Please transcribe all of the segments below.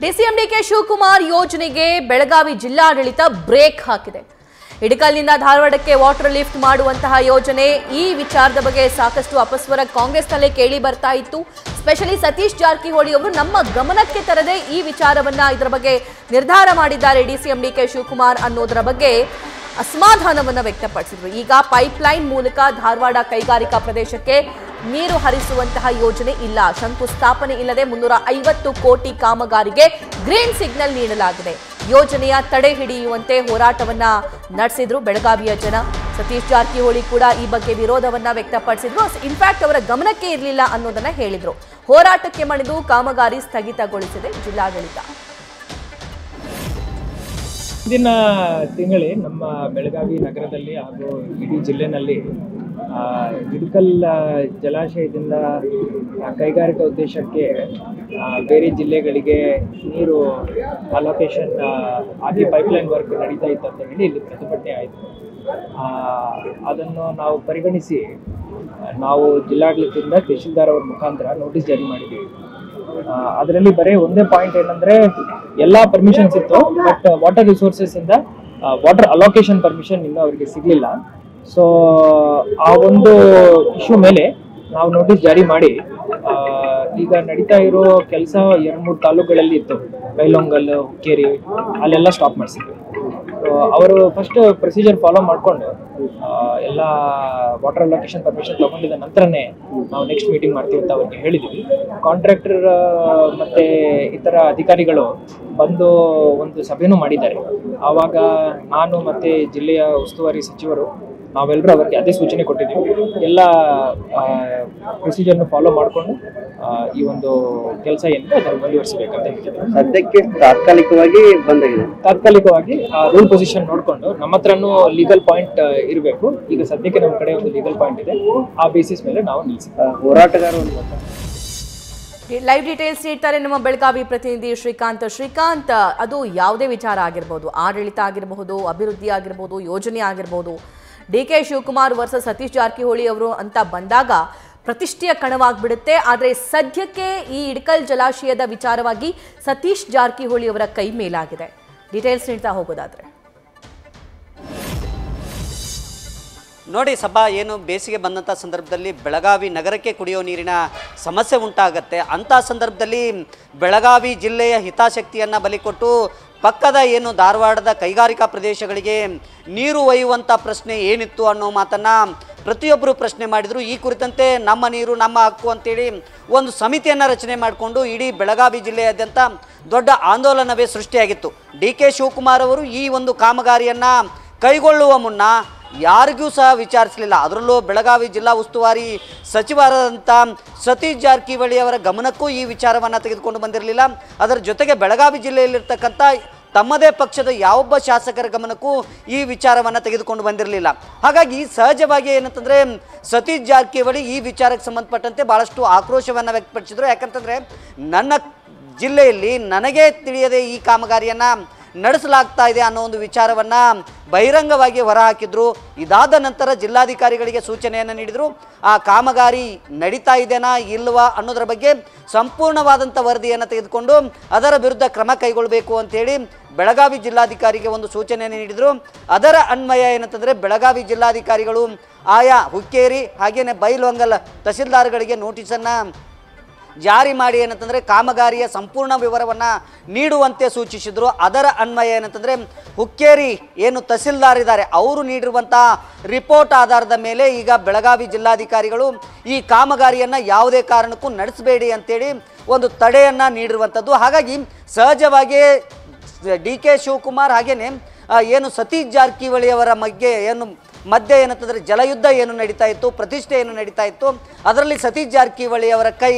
DCM DK Shivakumar ಯೋಜನೆಗೆ ಬೆಳಗಾವಿ ಜಿಲ್ಲಾಡಳಿತ break ಹಾಕಿದೆ. ಇಡಕಲ್ನಿಂದ ಧಾರವಾಡಕ್ಕೆ ವಾಟರ್ ಲಿಫ್ಟ್ ಮಾಡುವಂತಹ ಯೋಜನೆ, ಈ ವಿಚಾರದ ಬಗ್ಗೆ ಸಾಕಷ್ಟು ಅಪಸ್ವರ ಕಾಂಗ್ರೆಸ್ನಲ್ಲೇ ಕೇಳಿ ಬರ್ತಾ ಇತ್ತು. ಸ್ಪೆಷಲಿ ಸತೀಶ್ ಜಾರಕಿಹೊಳಿ ಅವರು ನಮ್ಮ ಗಮನಕ್ಕೆ ತರದೆ ಈ ವಿಚಾರವನ್ನ ಇದರ ಬಗ್ಗೆ ನಿರ್ಧಾರ ಮಾಡಿದ್ದಾರೆ ಡಿಸಿಎಂ ಡಿಕೆ ಶಿವಕುಮಾರ್ ಅನ್ನೋದರ ಬಗ್ಗೆ ಅಸಮಾಧಾನವನ್ನ ವ್ಯಕ್ತಪಡಿಸಿದ್ರು. ಈಗ ಪೈಪ್ಲೈನ್ ಮೂಲಕ ಧಾರವಾಡ ಕೈಗಾರಿಕಾ ಪ್ರದೇಶಕ್ಕೆ ನೀರು ಹರಿಸುವಂತಹ ಯೋಜನೆ ಇಲ್ಲ, ಶಂಕುಸ್ಥಾಪನೆ ಇಲ್ಲದೆ 350 ಕೋಟಿ ಕಾಮಗಾರಿಗೆ ಗ್ರೀನ್ ಸಿಗ್ನಲ್ ನೀಡಲಾಗಿದೆ. ಯೋಜನೆಯ ತಡೆ ಹಿಡಿಯುವಂತೆ ಹೋರಾಟವನ್ನ ನಡೆಸಿದ್ರು ಬೆಳಗಾವಿಯ ಜನ. ಸತೀಶ್ ಜಾರಕಿಹೊಳಿ ಕೂಡ ಈ ಬಗ್ಗೆ ವಿರೋಧವನ್ನ ವ್ಯಕ್ತಪಡಿಸಿದ್ರು. ಇನ್ಫ್ಯಾಕ್ಟ್ ಅವರ ಗಮನಕ್ಕೆ ಇರಲಿಲ್ಲ ಅನ್ನೋದನ್ನ ಹೇಳಿದ್ರು. ಹೋರಾಟಕ್ಕೆ ಮಣಿದು ಕಾಮಗಾರಿ ಸ್ಥಗಿತಗೊಳಿಸಿದೆ ಜಿಲ್ಲಾಡಳಿತ. ಇಂದಿನ ತಿಂಗಳೇ ನಮ್ಮ ಬೆಳಗಾವಿ ನಗರದಲ್ಲಿ ಹಾಗೂ ಇಡೀ ಜಿಲ್ಲೆನಲ್ಲಿ ಇಡಕಲ್ ಜಲಾಶಯದಿಂದ ಕೈಗಾರಿಕಾ ಉದ್ದೇಶಕ್ಕೆ ಬೇರೆ ಜಿಲ್ಲೆಗಳಿಗೆ ನೀರು ಅಲೋಕೇಶನ್ ಆಗಿ ಪೈಪ್ಲೈನ್ ವರ್ಕ್ ನಡೀತಾ ಇತ್ತು ಅಂತ ಹೇಳಿ ಇಲ್ಲಿ ಪ್ರತಿಭಟನೆ ಆಯಿತು. ಅದನ್ನು ನಾವು ಪರಿಗಣಿಸಿ ನಾವು ಜಿಲ್ಲಾಡಳಿತದಿಂದ ತಹಶೀಲ್ದಾರ್ ಅವರ ಮುಖಾಂತರ ನೋಟಿಸ್ ಜಾರಿ ಮಾಡಿದ್ದೀವಿ. ಅದರಲ್ಲಿ ಬರೀ ಒಂದೇ ಪಾಯಿಂಟ್ ಏನಂದ್ರೆ ಎಲ್ಲ ಪರ್ಮಿಷನ್ಸ್ ಇತ್ತು, ಬಟ್ ವಾಟರ್ ರಿಸೋರ್ಸಸ್ ಇಂದ ವಾಟರ್ ಅಲೋಕೇಶನ್ ಪರ್ಮಿಷನ್ ಇನ್ನೂ ಅವರಿಗೆ ಸಿಗಲಿಲ್ಲ. ಸೊ ಆ ಒಂದು ಇಶ್ಯೂ ಮೇಲೆ ನಾವು ನೋಟಿಸ್ ಜಾರಿ ಮಾಡಿ ಈಗ ನಡೀತಾ ಇರೋ ಕೆಲಸ 2-3 ತಾಲೂಕುಗಳಲ್ಲಿ ಇತ್ತು, ಬೈಲೊಂಗಲ್, ಹುಕ್ಕೇರಿ, ಅಲ್ಲೆಲ್ಲ ಸ್ಟಾಪ್ ಮಾಡಿಸಿದ್ವಿ. ಅವರು ಫಸ್ಟ್ ಪ್ರೊಸೀಜರ್ ಫಾಲೋ ಮಾಡಿಕೊಂಡು ಎಲ್ಲ ವಾಟರ್ ಅಲೋಕೇಶನ್ ಪರ್ಮಿಷನ್ ತಗೊಂಡಿದ್ದ ನಂತರನೇ ನಾವು ನೆಕ್ಸ್ಟ್ ಮೀಟಿಂಗ್ ಮಾಡ್ತೀವಿ ಅಂತ ಅವ್ರಿಗೆ ಹೇಳಿದ್ವಿ. ಕಾಂಟ್ರಾಕ್ಟರ್ ಮತ್ತೆ ಇತರ ಅಧಿಕಾರಿಗಳು ಬಂದು ಒಂದು ಸಭೆನೂ ಮಾಡಿದ್ದಾರೆ. ಆವಾಗ ನಾನು ಮತ್ತೆ ಜಿಲ್ಲೆಯ ಉಸ್ತುವಾರಿ ಸಚಿವರು ನಾವೆಲ್ಲರೂ ಅವರಿಗೆ ಅದೇ ಸೂಚನೆ ಕೊಟ್ಟಿದ್ದೀವಿ, ಎಲ್ಲ ಪ್ರೊಸೀಜರ್ನ ಫಾಲೋ ಮಾಡಿಕೊಂಡು ಈ ಒಂದು ಕೆಲಸ ಏನಿದೆ ಅದನ್ನು ಮುಂದುವರಿಸಬೇಕಂತ ಹೇಳ್ತಿದ್ದೀವಿ. ಸದ್ಯಕ್ಕೆ ತಾತ್ಕಾಲಿಕವಾಗಿ ಬಂದಾಗಿದೆ. ತಾತ್ಕಾಲಿಕವಾಗಿ ರೂಲ್ ಪೊಸಿಷನ್ ನೋಡಿಕೊಂಡು ನಮ್ಮ ಹತ್ರನೂ ಲೀಗಲ್ ಪಾಯಿಂಟ್ ಇರಬೇಕು. ಈಗ ಸದ್ಯಕ್ಕೆ ನಮ್ಮ ಕಡೆ ಒಂದು ಲೀಗಲ್ ಪಾಯಿಂಟ್ ಇದೆ, ಆ ಬೇಸಿಸ್ ಮೇಲೆ ನಾವು ನಿಲ್ಲಿಸ್ತೀವಿ. ಹೋರಾಟಗಾರರು ಲೈವ್ ಡೀಟೇಲ್ಸ್ ನೀಡ್ತಾರೆ ನಮ್ಮ ಬೆಳಗಾವಿ ಪ್ರತಿನಿಧಿ ಶ್ರೀಕಾಂತ್. ಶ್ರೀಕಾಂತ್, ಅದು ಯಾವುದೇ ವಿಚಾರ ಆಗಿರ್ಬೋದು, ಆಡಳಿತ ಆಗಿರಬಹುದು, ಅಭಿವೃದ್ಧಿ ಆಗಿರ್ಬೋದು, ಯೋಜನೆ ಆಗಿರ್ಬೋದು, ಡಿಕೆ ಶಿವಕುಮಾರ್ ವರ್ಸಸ್ ಸತೀಶ್ ಜಾರಕಿಹೊಳಿ ಅವರು ಅಂತ ಬಂದಾಗ ಪ್ರತಿಷ್ಠೆಯ ಕಣವಾಗ್ಬಿಡುತ್ತೆ. ಆದರೆ ಸದ್ಯಕ್ಕೆ ಈ ಇಡಕಲ್ ಜಲಾಶಯದ ವಿಚಾರವಾಗಿ ಸತೀಶ್ ಜಾರಕಿಹೊಳಿ ಅವರ ಕೈ ಮೇಲಾಗಿದೆ. ಡೀಟೇಲ್ಸ್ ನೀಡ್ತಾ ಹೋಗೋದಾದ್ರೆ ನೋಡಿ ಸಭಾ, ಏನು ಬೇಸಿಗೆ ಬಂದಂಥ ಸಂದರ್ಭದಲ್ಲಿ ಬೆಳಗಾವಿ ನಗರಕ್ಕೆ ಕುಡಿಯೋ ನೀರಿನ ಸಮಸ್ಯೆ ಉಂಟಾಗತ್ತೆ. ಅಂಥ ಸಂದರ್ಭದಲ್ಲಿ ಬೆಳಗಾವಿ ಜಿಲ್ಲೆಯ ಹಿತಾಸಕ್ತಿಯನ್ನು ಬಲಿಕೊಟ್ಟು ಪಕ್ಕದ ಏನು ಧಾರವಾಡದ ಕೈಗಾರಿಕಾ ಪ್ರದೇಶಗಳಿಗೆ ನೀರು ಒಯ್ಯುವಂಥ ಪ್ರಶ್ನೆ ಏನಿತ್ತು ಅನ್ನೋ ಮಾತನ್ನು ಪ್ರತಿಯೊಬ್ಬರು ಪ್ರಶ್ನೆ ಮಾಡಿದರು. ಈ ಕುರಿತಂತೆ ನಮ್ಮ ನೀರು ನಮ್ಮ ಹಕ್ಕು ಅಂತೇಳಿ ಒಂದು ಸಮಿತಿಯನ್ನು ರಚನೆ ಮಾಡಿಕೊಂಡು ಇಡೀ ಬೆಳಗಾವಿ ಜಿಲ್ಲೆಯಾದ್ಯಂತ ದೊಡ್ಡ ಆಂದೋಲನವೇ ಸೃಷ್ಟಿಯಾಗಿತ್ತು. ಡಿ ಕೆ ಶಿವಕುಮಾರ್ ಅವರು ಈ ಒಂದು ಕಾಮಗಾರಿಯನ್ನು ಕೈಗೊಳ್ಳುವ ಮುನ್ನ ಯಾರಿಗೂ ಸಹ ವಿಚಾರಿಸಲಿಲ್ಲ. ಅದರಲ್ಲೂ ಬೆಳಗಾವಿ ಜಿಲ್ಲಾ ಉಸ್ತುವಾರಿ ಸಚಿವರಾದಂಥ ಸತೀಶ್ ಜಾರಕಿಹೊಳಿ ಅವರ ಗಮನಕ್ಕೂ ಈ ವಿಚಾರವನ್ನು ತೆಗೆದುಕೊಂಡು ಬಂದಿರಲಿಲ್ಲ. ಅದರ ಜೊತೆಗೆ ಬೆಳಗಾವಿ ಜಿಲ್ಲೆಯಲ್ಲಿರ್ತಕ್ಕಂಥ ತಮ್ಮದೇ ಪಕ್ಷದ ಯಾವೊಬ್ಬ ಶಾಸಕರ ಗಮನಕ್ಕೂ ಈ ವಿಚಾರವನ್ನು ತೆಗೆದುಕೊಂಡು ಬಂದಿರಲಿಲ್ಲ. ಹಾಗಾಗಿ ಸಹಜವಾಗಿ ಏನಂತಂದರೆ ಸತೀಶ್ ಜಾರಕಿಹೊಳಿ ಈ ವಿಚಾರಕ್ಕೆ ಸಂಬಂಧಪಟ್ಟಂತೆ ಭಾಳಷ್ಟು ಆಕ್ರೋಶವನ್ನು ವ್ಯಕ್ತಪಡಿಸಿದರು. ಯಾಕಂತಂದರೆ ನನ್ನ ಜಿಲ್ಲೆಯಲ್ಲಿ ನನಗೆ ತಿಳಿಯದೆ ಈ ಕಾಮಗಾರಿಯನ್ನು ನಡೆಸಲಾಗ್ತಾ ಇದೆ ಅನ್ನೋ ಒಂದು ವಿಚಾರವನ್ನು ಬಹಿರಂಗವಾಗಿ ಹೊರಹಾಕಿದ್ರು. ಇದಾದ ನಂತರ ಜಿಲ್ಲಾಧಿಕಾರಿಗಳಿಗೆ ಸೂಚನೆಯನ್ನು ನೀಡಿದರು. ಆ ಕಾಮಗಾರಿ ನಡೀತಾ ಇದೆನಾ ಇಲ್ವಾ ಅನ್ನೋದರ ಬಗ್ಗೆ ಸಂಪೂರ್ಣವಾದಂಥ ವರದಿಯನ್ನು ತೆಗೆದುಕೊಂಡು ಅದರ ವಿರುದ್ಧ ಕ್ರಮ ಕೈಗೊಳ್ಳಬೇಕು ಅಂತೇಳಿ ಬೆಳಗಾವಿ ಜಿಲ್ಲಾಧಿಕಾರಿಗೆ ಒಂದು ಸೂಚನೆಯನ್ನು ನೀಡಿದರು. ಅದರ ಅನ್ವಯ ಏನಂತಂದರೆ ಬೆಳಗಾವಿ ಜಿಲ್ಲಾಧಿಕಾರಿಗಳು ಆಯಾ ಹುಕ್ಕೇರಿ ಹಾಗೆಯೇ ಬೈಲಹೊಂಗಲ ತಹಸೀಲ್ದಾರ್ಗಳಿಗೆ ನೋಟಿಸನ್ನು ಜಾರಿ ಮಾಡಿ ಏನಂತಂದರೆ ಕಾಮಗಾರಿಯ ಸಂಪೂರ್ಣ ವಿವರವನ್ನು ನೀಡುವಂತೆ ಸೂಚಿಸಿದರು. ಅದರ ಅನ್ವಯ ಏನಂತಂದರೆ ಹುಕ್ಕೇರಿ ಏನು ತಹಸೀಲ್ದಾರ್ ಇದ್ದಾರೆ ಅವರು ನೀಡಿರುವಂಥ ರಿಪೋರ್ಟ್ ಆಧಾರದ ಮೇಲೆ ಈಗ ಬೆಳಗಾವಿ ಜಿಲ್ಲಾಧಿಕಾರಿಗಳು ಈ ಕಾಮಗಾರಿಯನ್ನು ಯಾವುದೇ ಕಾರಣಕ್ಕೂ ನಡೆಸಬೇಡಿ ಅಂತೇಳಿ ಒಂದು ತಡೆಯನ್ನು ನೀಡಿರುವಂಥದ್ದು. ಹಾಗಾಗಿ ಸಹಜವಾಗಿಯೇ ಡಿ ಕೆ ಶಿವಕುಮಾರ್ ಹಾಗೆಯೇ ಏನು ಸತೀಶ್ ಜಾರಕಿಹೊಳಿ ಅವರ ಮಧ್ಯೆ ಏನಂತಂದರೆ ಜಲಯುದ್ಧ ಏನು ನಡೀತಾ ಇತ್ತು, ಪ್ರತಿಷ್ಠೆ ಏನು ನಡೀತಾ ಇತ್ತು, ಅದರಲ್ಲಿ ಸತೀಶ್ ಜಾರಕಿಹೊಳಿ ಅವರ ಕೈ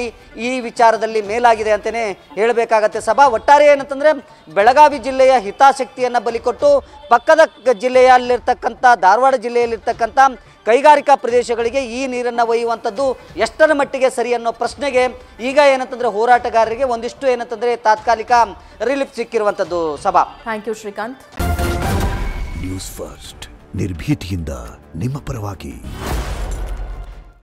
ಈ ವಿಚಾರದಲ್ಲಿ ಮೇಲಾಗಿದೆ ಅಂತಲೇ ಹೇಳಬೇಕಾಗತ್ತೆ. ಸಭಾ, ಒಟ್ಟಾರೆ ಏನಂತಂದರೆ ಬೆಳಗಾವಿ ಜಿಲ್ಲೆಯ ಹಿತಾಸಕ್ತಿಯನ್ನು ಬಲಿಕೊಟ್ಟು ಪಕ್ಕದ ಜಿಲ್ಲೆಯಲ್ಲಿರ್ತಕ್ಕಂಥ ಧಾರವಾಡ ಜಿಲ್ಲೆಯಲ್ಲಿರ್ತಕ್ಕಂಥ ಕೈಗಾರಿಕಾ ಪ್ರದೇಶಗಳಿಗೆ ಈ ನೀರನ್ನು ಒಯ್ಯುವಂಥದ್ದು ಎಷ್ಟರ ಮಟ್ಟಿಗೆ ಸರಿ ಅನ್ನೋ ಪ್ರಶ್ನೆಗೆ ಈಗ ಏನಂತಂದರೆ ಹೋರಾಟಗಾರರಿಗೆ ಒಂದಿಷ್ಟು ಏನಂತಂದರೆ ತಾತ್ಕಾಲಿಕ ರಿಲೀಫ್ ಸಿಕ್ಕಿರುವಂಥದ್ದು. ಸಭಾ, thank you Srikanth. News first ನಿರ್ಭೀತಿಯಿಂದ ನಿಮ್ಮ ಪರವಾಗಿ.